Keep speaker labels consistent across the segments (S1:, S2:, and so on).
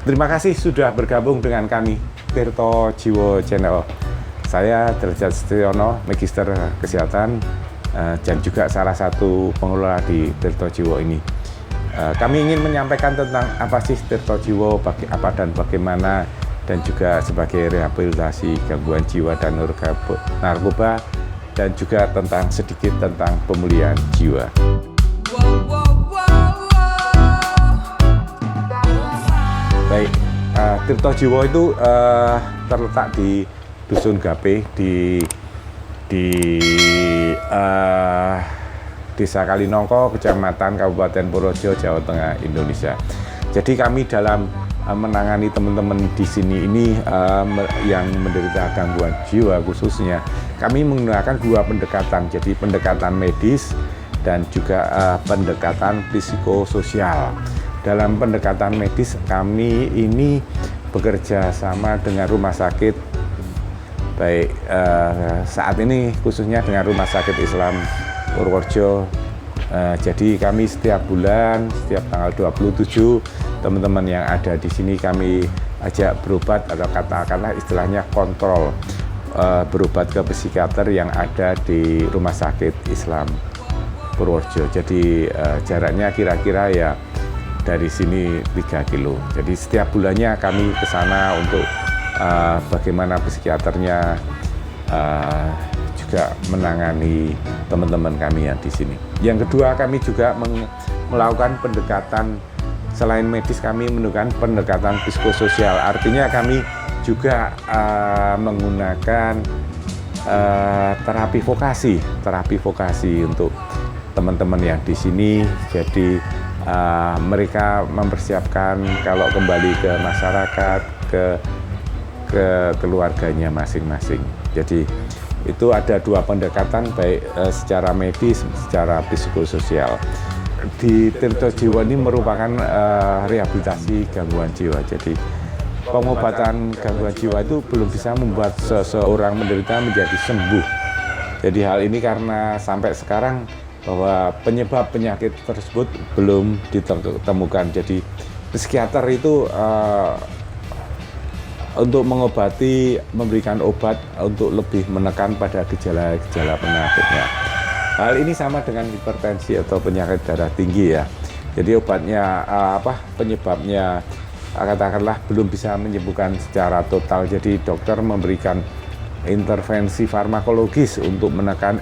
S1: Terima kasih sudah bergabung dengan kami, Tirto Jiwo Channel. Saya Derajat Setiono, Magister Kesehatan, dan juga salah satu pengelola di Tirto Jiwo ini. Kami ingin menyampaikan tentang apa sih Tirto Jiwo, apa dan bagaimana, dan juga sebagai rehabilitasi gangguan jiwa dan narkoba, dan juga sedikit tentang pemulihan jiwa. Baik, Tirto Jiwo itu terletak di Dusun Gape di Desa Kalinongko, Kecamatan Kabupaten Purworejo, Jawa Tengah, Indonesia. Jadi kami dalam menangani teman-teman di sini ini yang menderita gangguan jiwa khususnya, kami menggunakan dua pendekatan, jadi pendekatan medis dan juga pendekatan psikososial. Dalam pendekatan medis kami ini bekerja sama dengan rumah sakit, baik saat ini khususnya dengan Rumah Sakit Islam Purworejo. Jadi kami setiap bulan, setiap tanggal 27, teman-teman yang ada di sini kami ajak berobat, atau katakanlah istilahnya kontrol, berobat ke psikiater yang ada di Rumah Sakit Islam Purworejo. Jadi jaraknya kira-kira ya dari sini 3 kilo. Jadi setiap bulannya kami ke sana untuk bagaimana psikiaternya juga menangani teman-teman kami yang di sini. Yang kedua, kami juga melakukan pendekatan selain medis, kami melakukan pendekatan psikososial. Artinya kami juga menggunakan terapi vokasi untuk teman-teman yang di sini. Jadi mereka mempersiapkan kalau kembali ke masyarakat, ke keluarganya masing-masing. Jadi itu ada dua pendekatan, baik secara medis, secara psikososial. Di Tirto Jiwo ini merupakan rehabilitasi gangguan jiwa. Jadi pengobatan gangguan jiwa itu belum bisa membuat seseorang menderita menjadi sembuh. Jadi hal ini karena sampai sekarang bahwa penyebab penyakit tersebut belum ditemukan. Jadi psikiater itu untuk mengobati, memberikan obat untuk lebih menekan pada gejala-gejala penyakitnya. Hal ini sama dengan hipertensi atau penyakit darah tinggi ya. Jadi obatnya penyebabnya katakanlah belum bisa menyembuhkan secara total. Jadi dokter memberikan intervensi farmakologis untuk menekan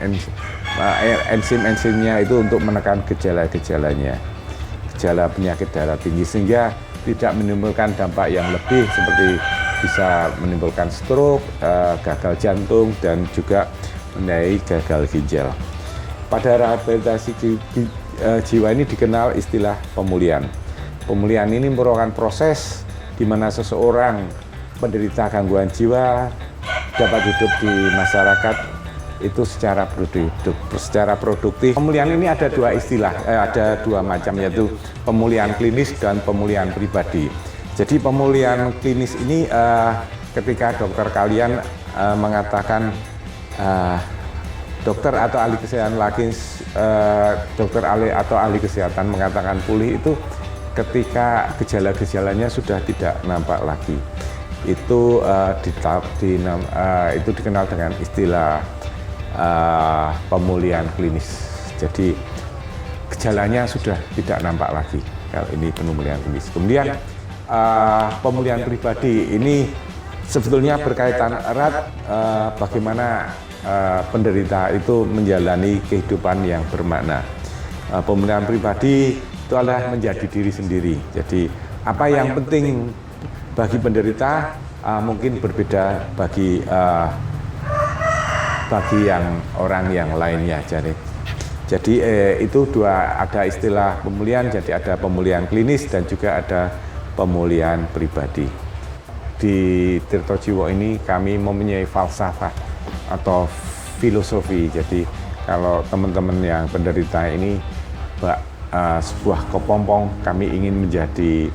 S1: enzim-enzimnya itu untuk menekan gejala-gejalanya, gejala penyakit darah tinggi, sehingga tidak menimbulkan dampak yang lebih seperti bisa menimbulkan stroke, gagal jantung, dan juga mengenai gagal ginjal. Pada rehabilitasi jiwa ini dikenal istilah pemulihan. Pemulihan ini merupakan proses di mana seseorang penderita gangguan jiwa dapat hidup di masyarakat itu secara produktif. Pemulihan ini ada dua istilah, ada dua macam, yaitu pemulihan klinis dan pemulihan pribadi. Jadi pemulihan klinis ini ketika dokter kalian mengatakan, dokter atau ahli kesehatan mengatakan pulih, itu ketika gejala-gejalanya sudah tidak nampak lagi. Itu dikenal dengan istilah pemulihan klinis. Jadi gejalanya sudah tidak nampak lagi. Kalau ini pemulihan klinis. Kemudian pemulihan pribadi ini sebetulnya berkaitan erat bagaimana penderita itu menjalani kehidupan yang bermakna. Pemulihan pribadi itu adalah menjadi diri sendiri. Jadi apa yang penting bagi penderita mungkin berbeda bagi orang yang lainnya. Jadi itu ada istilah pemulihan. Jadi ada pemulihan klinis dan juga ada pemulihan pribadi. Di Tirto Jiwo ini kami mempunyai falsafah atau filosofi. Jadi kalau teman-teman yang penderita ini sebuah kepompong, kami ingin menjadi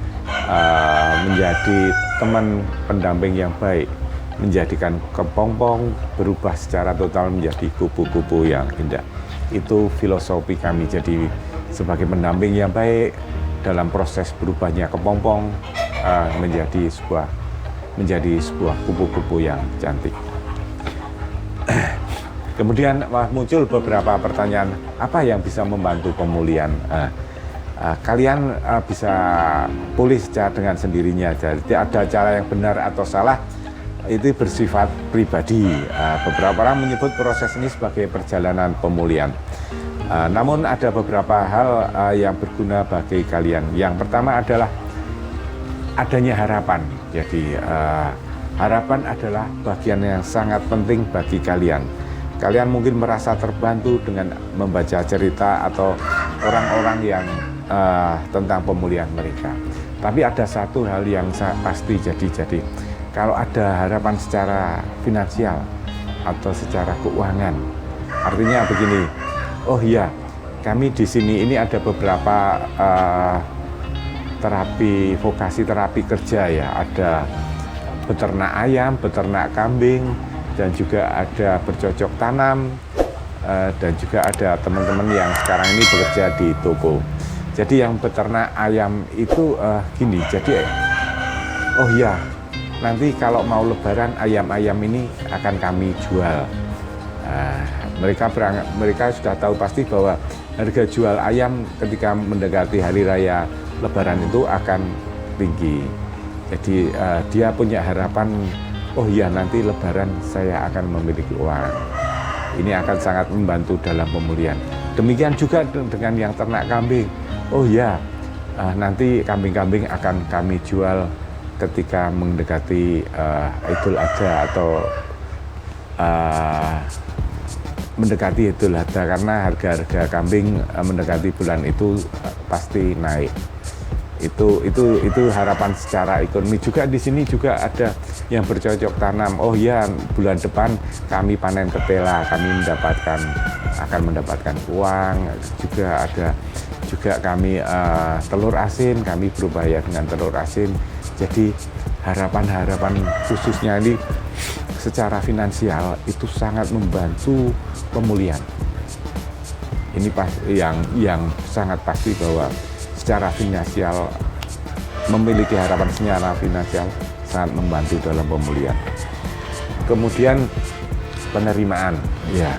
S1: teman pendamping yang baik, menjadikan kepompong berubah secara total menjadi kupu-kupu yang indah. Itu filosofi kami. Jadi sebagai pendamping yang baik dalam proses berubahnya kepompong, menjadi sebuah kupu-kupu yang cantik. Kemudian muncul beberapa pertanyaan, apa yang bisa membantu pemulihan? Kalian bisa pulih secara dengan sendirinya, jadi ada cara yang benar atau salah, itu bersifat pribadi. Beberapa orang menyebut proses ini sebagai perjalanan pemulihan. Namun ada beberapa hal yang berguna bagi kalian. Yang pertama adalah adanya harapan. Jadi harapan adalah bagian yang sangat penting bagi kalian. Kalian mungkin merasa terbantu dengan membaca cerita atau orang-orang yang tentang pemulihan mereka. Tapi ada satu hal yang pasti, jadi kalau ada harapan secara finansial atau secara keuangan, artinya begini, oh iya, kami di sini ini ada beberapa vokasi terapi kerja ya, ada beternak ayam, beternak kambing, dan juga ada bercocok tanam, dan juga ada teman-teman yang sekarang ini bekerja di toko. Jadi yang beternak ayam itu gini, jadi oh iya, nanti kalau mau lebaran ayam-ayam ini akan kami jual. Mereka sudah tahu pasti bahwa harga jual ayam ketika mendekati hari raya lebaran itu akan tinggi. Jadi dia punya harapan, oh iya nanti lebaran saya akan memiliki uang. Ini akan sangat membantu dalam pemulihan. Demikian juga dengan yang ternak kambing. Oh iya, nanti kambing-kambing akan kami jual ketika mendekati Idul Adha atau mendekati Idul Adha, karena harga-harga kambing mendekati bulan itu pasti naik. Itu harapan secara ekonomi. Juga di sini juga ada yang bercocok tanam. Oh ya, bulan depan kami panen ketela, kami akan mendapatkan uang. Juga ada kami telur asin, kami berupaya dengan telur asin. Jadi harapan-harapan khususnya ini secara finansial itu sangat membantu pemulihan. Ini yang sangat pasti bahwa secara finansial, memiliki harapan secara finansial sangat membantu dalam pemulihan. Kemudian penerimaan, ya.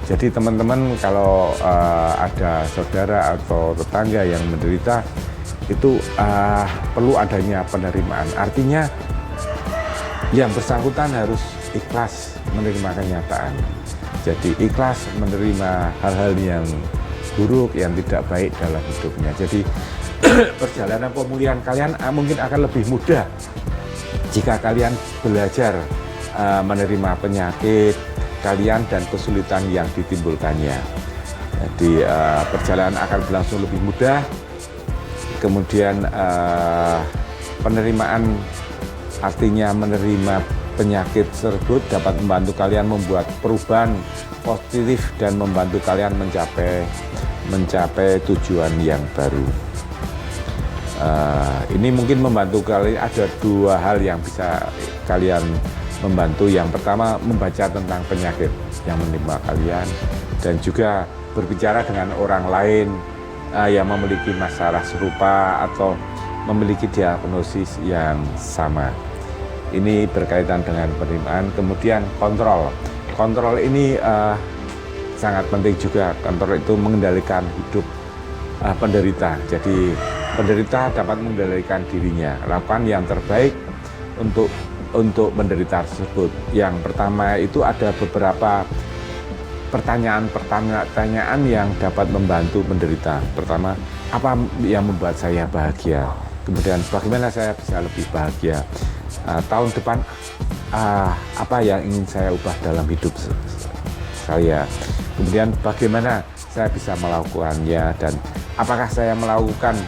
S1: Jadi teman-teman kalau ada saudara atau tetangga yang menderita, itu perlu adanya penerimaan. Artinya yang bersangkutan harus ikhlas menerima kenyataan. Jadi ikhlas menerima hal-hal yang buruk, yang tidak baik dalam hidupnya. Jadi perjalanan pemulihan kalian mungkin akan lebih mudah jika kalian belajar menerima penyakit kalian dan kesulitan yang ditimbulkannya. Jadi perjalanan akan berlangsung lebih mudah. Kemudian penerimaan, artinya menerima penyakit tersebut dapat membantu kalian membuat perubahan positif dan membantu kalian mencapai tujuan yang baru. Ini mungkin membantu kalian, ada dua hal yang bisa kalian membantu. Yang pertama, membaca tentang penyakit yang menimpa kalian dan juga berbicara dengan orang lain yang memiliki masalah serupa atau memiliki diagnosis yang sama. Ini berkaitan dengan penerimaan. Kemudian kontrol ini sangat penting juga. Kontrol itu mengendalikan hidup penderita. Jadi penderita dapat mengendalikan dirinya, lakukan yang terbaik untuk penderita tersebut. Yang pertama itu ada beberapa pertanyaan yang dapat membantu penderita. Pertama, apa yang membuat saya bahagia? Kemudian bagaimana saya bisa lebih bahagia? Tahun depan apa yang ingin saya ubah dalam hidup saya? Kemudian bagaimana saya bisa melakukannya, dan apakah saya memerlukan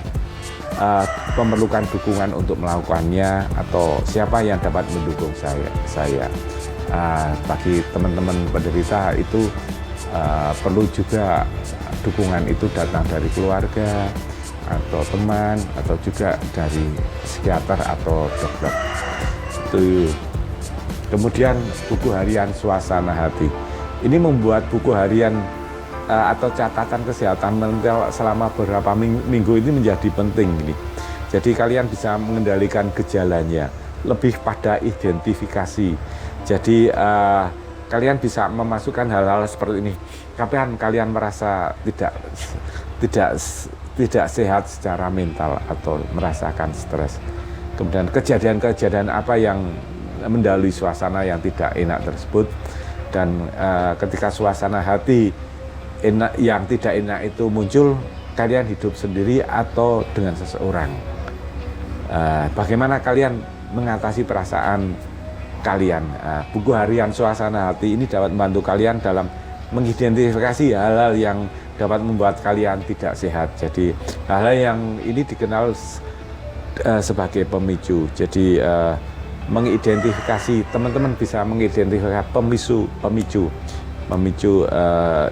S1: dukungan untuk melakukannya, atau siapa yang dapat mendukung saya? Bagi teman-teman penderita itu perlu juga dukungan itu datang dari keluarga atau teman, atau juga dari psikiater atau dokter. Kemudian buku harian suasana hati. Ini membuat buku harian atau catatan kesehatan mental selama beberapa minggu ini menjadi penting ini. Jadi kalian bisa mengendalikan gejalanya, lebih pada identifikasi. Jadi kalian bisa memasukkan hal-hal seperti ini. Kapan kalian merasa tidak sehat secara mental atau merasakan stres. Kemudian kejadian-kejadian apa yang mendalui suasana yang tidak enak tersebut, dan ketika suasana hati yang tidak enak itu muncul, kalian hidup sendiri atau dengan seseorang. Bagaimana kalian mengatasi perasaan kalian? Buku harian suasana hati ini dapat membantu kalian dalam mengidentifikasi hal-hal yang dapat membuat kalian tidak sehat. Jadi hal-hal yang ini dikenal sebagai pemicu. Jadi mengidentifikasi, teman-teman bisa mengidentifikasi pemicu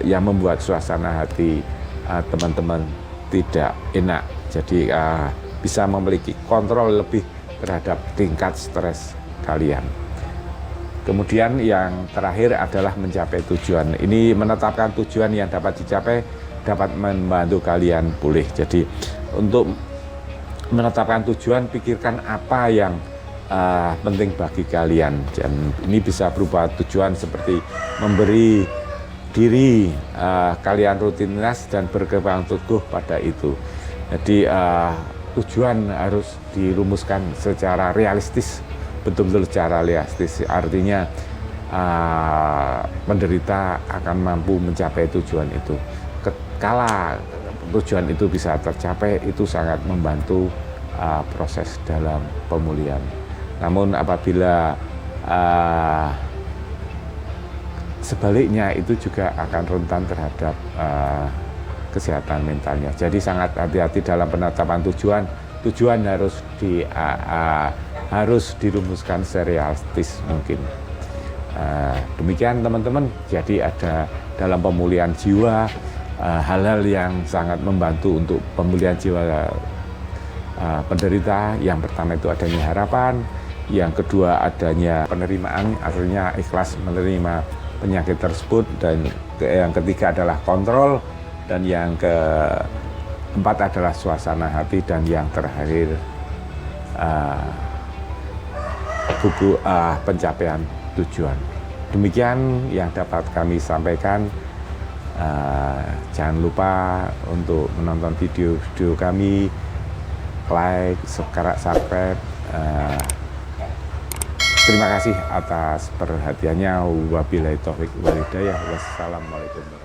S1: yang membuat suasana hati teman-teman tidak enak. Jadi bisa memiliki kontrol lebih terhadap tingkat stres kalian. Kemudian yang terakhir adalah mencapai tujuan. Ini menetapkan tujuan yang dapat dicapai, dapat membantu kalian pulih. Jadi untuk menetapkan tujuan, pikirkan apa yang penting bagi kalian. Dan ini bisa berupa tujuan seperti memberi diri kalian rutinitas dan berkembang teguh pada itu. Jadi tujuan harus dirumuskan secara realistis, betul-betul secara realistis. Artinya penderita akan mampu mencapai tujuan itu. Kala tujuan itu bisa tercapai, itu sangat membantu proses dalam pemulihan. Namun apabila sebaliknya, itu juga akan rentan terhadap kesehatan mentalnya. Jadi sangat hati-hati dalam penetapan tujuan. Tujuan harus dirumuskan serealistis mungkin. Demikian teman-teman. Jadi ada dalam pemulihan jiwa hal-hal yang sangat membantu untuk pemulihan jiwa penderita. Yang pertama itu adanya harapan, yang kedua adanya penerimaan, artinya ikhlas menerima penyakit tersebut, dan yang ketiga adalah kontrol, dan yang keempat adalah suasana hati, dan yang terakhir pencapaian tujuan. Demikian yang dapat kami sampaikan. Jangan lupa untuk menonton video-video kami, like, subscribe. Terima kasih atas perhatiannya. Wabillahi taufiq wal hidayah. Wassalamualaikum.